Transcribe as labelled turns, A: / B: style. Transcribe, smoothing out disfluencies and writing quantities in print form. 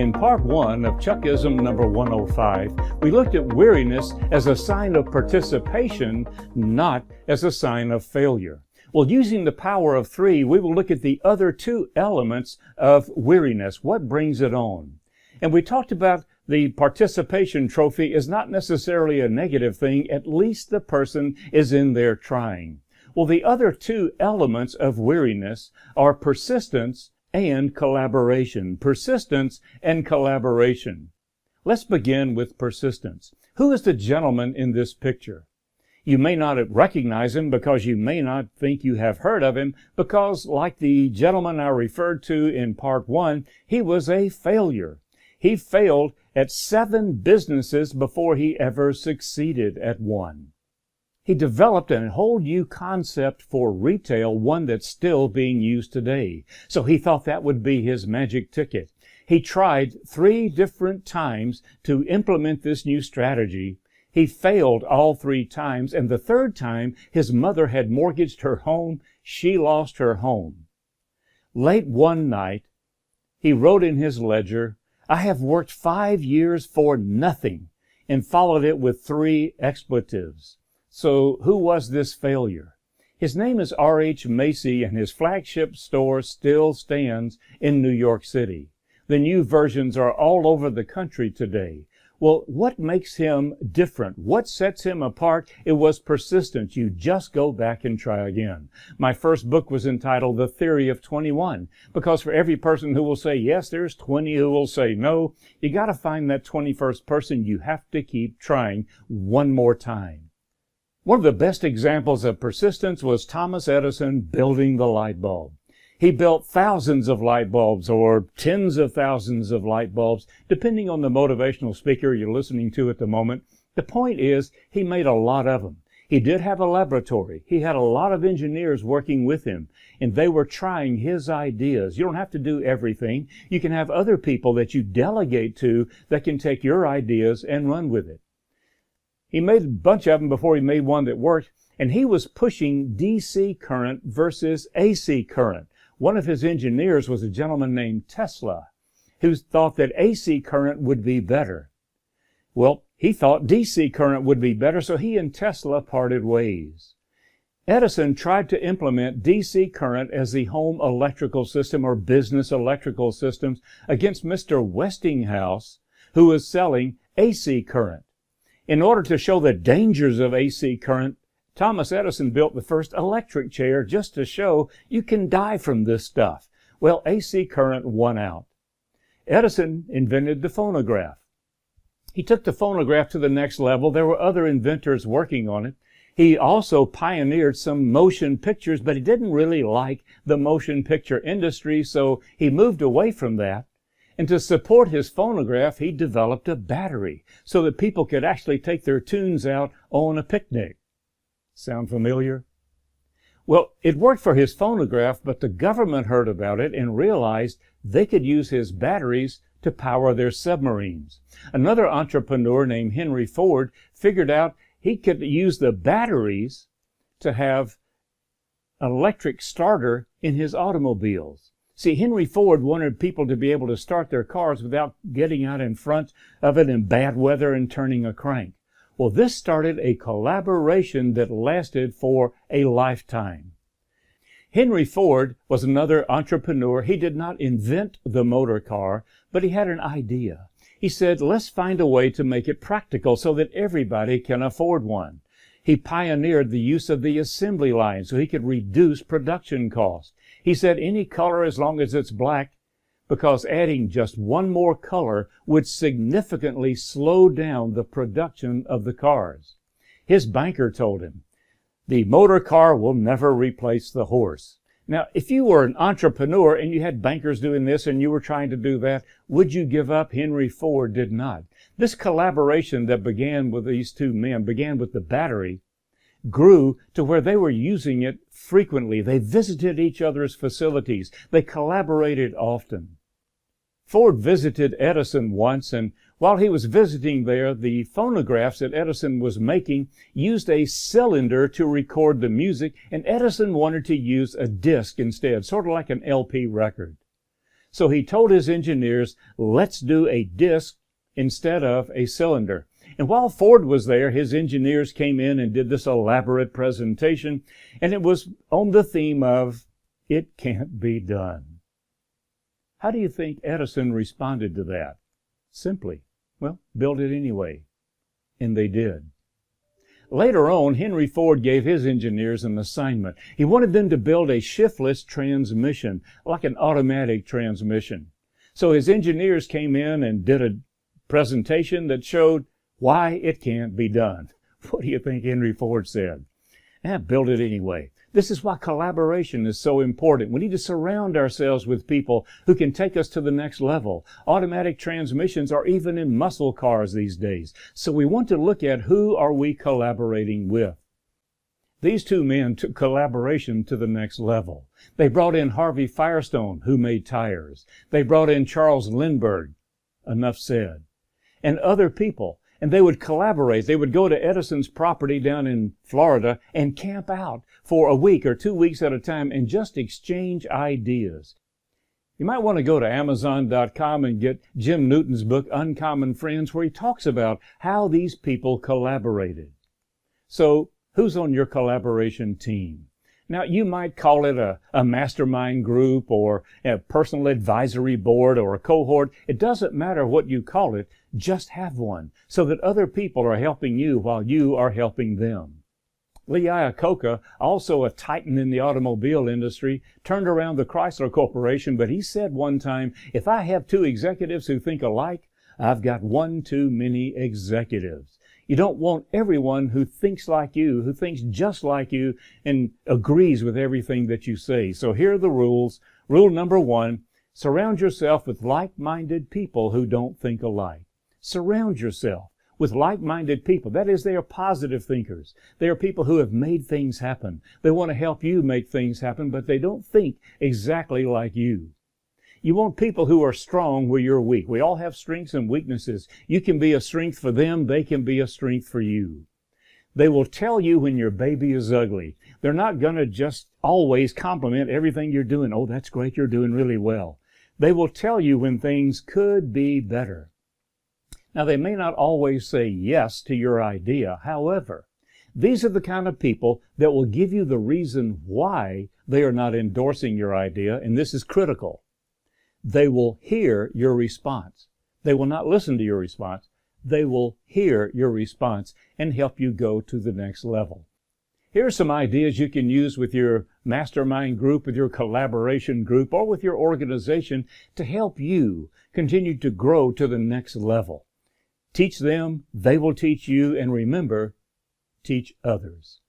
A: In part 1 of Chuckism number 105, we looked at weariness as a sign of participation, not as a sign of failure. Well, using the power of 3, we will look at the other 2 elements of weariness. What brings it on? And we talked about the participation trophy is not necessarily a negative thing. At least the person is in there trying. Well, the other 2 elements of weariness are persistence and collaboration. Persistence and collaboration. Let's begin with persistence. Who is the gentleman in this picture? You may not recognize him because you may not think you have heard of him because, like the gentleman I referred to in part 1, he was a failure. He failed at 7 businesses before he ever succeeded at one. He developed a whole new concept for retail, one that's still being used today. So he thought that would be his magic ticket. He tried 3 different times to implement this new strategy. He failed all 3 times, and the 3rd time his mother had mortgaged her home. She lost her home. Late one night, he wrote in his ledger, "I have worked 5 years for nothing," and followed it with 3 expletives. So who was this failure? His name is R.H. Macy, and his flagship store still stands in New York City. The new versions are all over the country today. Well, what makes him different? What sets him apart? It was persistence. You just go back and try again. My first book was entitled The Theory of 21, because for every person who will say yes, there's 20 who will say no. You got to find that 21st person. You have to keep trying one more time. One of the best examples of persistence was Thomas Edison building the light bulb. He built thousands of light bulbs or tens of thousands of light bulbs, depending on the motivational speaker you're listening to at the moment. The point is, he made a lot of them. He did have a laboratory. He had a lot of engineers working with him, and they were trying his ideas. You don't have to do everything. You can have other people that you delegate to that can take your ideas and run with it. He made a bunch of them before he made one that worked, and he was pushing DC current versus AC current. One of his engineers was a gentleman named Tesla, who thought that AC current would be better. Well, he thought DC current would be better, so he and Tesla parted ways. Edison tried to implement DC current as the home electrical system or business electrical systems against Mr. Westinghouse, who was selling AC current. In order to show the dangers of AC current, Thomas Edison built the first electric chair just to show you can die from this stuff. Well, AC current won out. Edison invented the phonograph. He took the phonograph to the next level. There were other inventors working on it. He also pioneered some motion pictures, but he didn't really like the motion picture industry, so he moved away from that. And to support his phonograph, he developed a battery so that people could actually take their tunes out on a picnic. Sound familiar? Well, it worked for his phonograph, but the government heard about it and realized they could use his batteries to power their submarines. Another entrepreneur named Henry Ford figured out he could use the batteries to have an electric starter in his automobiles. See, Henry Ford wanted people to be able to start their cars without getting out in front of it in bad weather and turning a crank. Well, this started a collaboration that lasted for a lifetime. Henry Ford was another entrepreneur. He did not invent the motor car, but he had an idea. He said, let's find a way to make it practical so that everybody can afford one. He pioneered the use of the assembly line so he could reduce production costs. He said any color as long as it's black, because adding just one more color would significantly slow down the production of the cars. His banker told him, the motor car will never replace the horse. Now, if you were an entrepreneur and you had bankers doing this and you were trying to do that, would you give up? Henry Ford did not. This collaboration that began with these 2 men, began with the battery, grew to where they were using it frequently. They visited each other's facilities. They collaborated often. Ford visited Edison once, and while he was visiting there, the phonographs that Edison was making used a cylinder to record the music, and Edison wanted to use a disc instead, sort of like an LP record. So he told his engineers, let's do a disc instead of a cylinder. And while Ford was there, his engineers came in and did this elaborate presentation, and it was on the theme of, it can't be done. How do you think Edison responded to that? Simply, well, build it anyway. And they did. Later on, Henry Ford gave his engineers an assignment. He wanted them to build a shiftless transmission, like an automatic transmission. So his engineers came in and did a presentation that showed why it can't be done. What do you think Henry Ford said? Build it anyway. This is why collaboration is so important. We need to surround ourselves with people who can take us to the next level. Automatic transmissions are even in muscle cars these days. So we want to look at who are we collaborating with. These two men took collaboration to the next level. They brought in Harvey Firestone, who made tires. They brought in Charles Lindbergh, enough said, and other people. And they would collaborate. They would go to Edison's property down in Florida and camp out for a week or 2 weeks at a time and just exchange ideas. You might want to go to Amazon.com and get Jim Newton's book, Uncommon Friends, where he talks about how these people collaborated. So, who's on your collaboration team? Now, you might call it a mastermind group or a personal advisory board or a cohort. It doesn't matter what you call it. Just have one so that other people are helping you while you are helping them. Lee Iacocca, also a titan in the automobile industry, turned around the Chrysler Corporation, but he said one time, if I have two executives who think alike, I've got one too many executives. You don't want everyone who thinks like you, who thinks just like you, and agrees with everything that you say. So here are the rules. Rule number 1, surround yourself with like-minded people who don't think alike. Surround yourself with like-minded people. That is, they are positive thinkers. They are people who have made things happen. They want to help you make things happen, but they don't think exactly like you. You want people who are strong where you're weak. We all have strengths and weaknesses. You can be a strength for them. They can be a strength for you. They will tell you when your baby is ugly. They're not going to just always compliment everything you're doing. Oh, that's great. You're doing really well. They will tell you when things could be better. Now, they may not always say yes to your idea. However, these are the kind of people that will give you the reason why they are not endorsing your idea, and this is critical. They will hear your response. They will not listen to your response. They will hear your response and help you go to the next level. Here are some ideas you can use with your mastermind group, with your collaboration group, or with your organization to help you continue to grow to the next level. Teach them, they will teach you, and remember, teach others.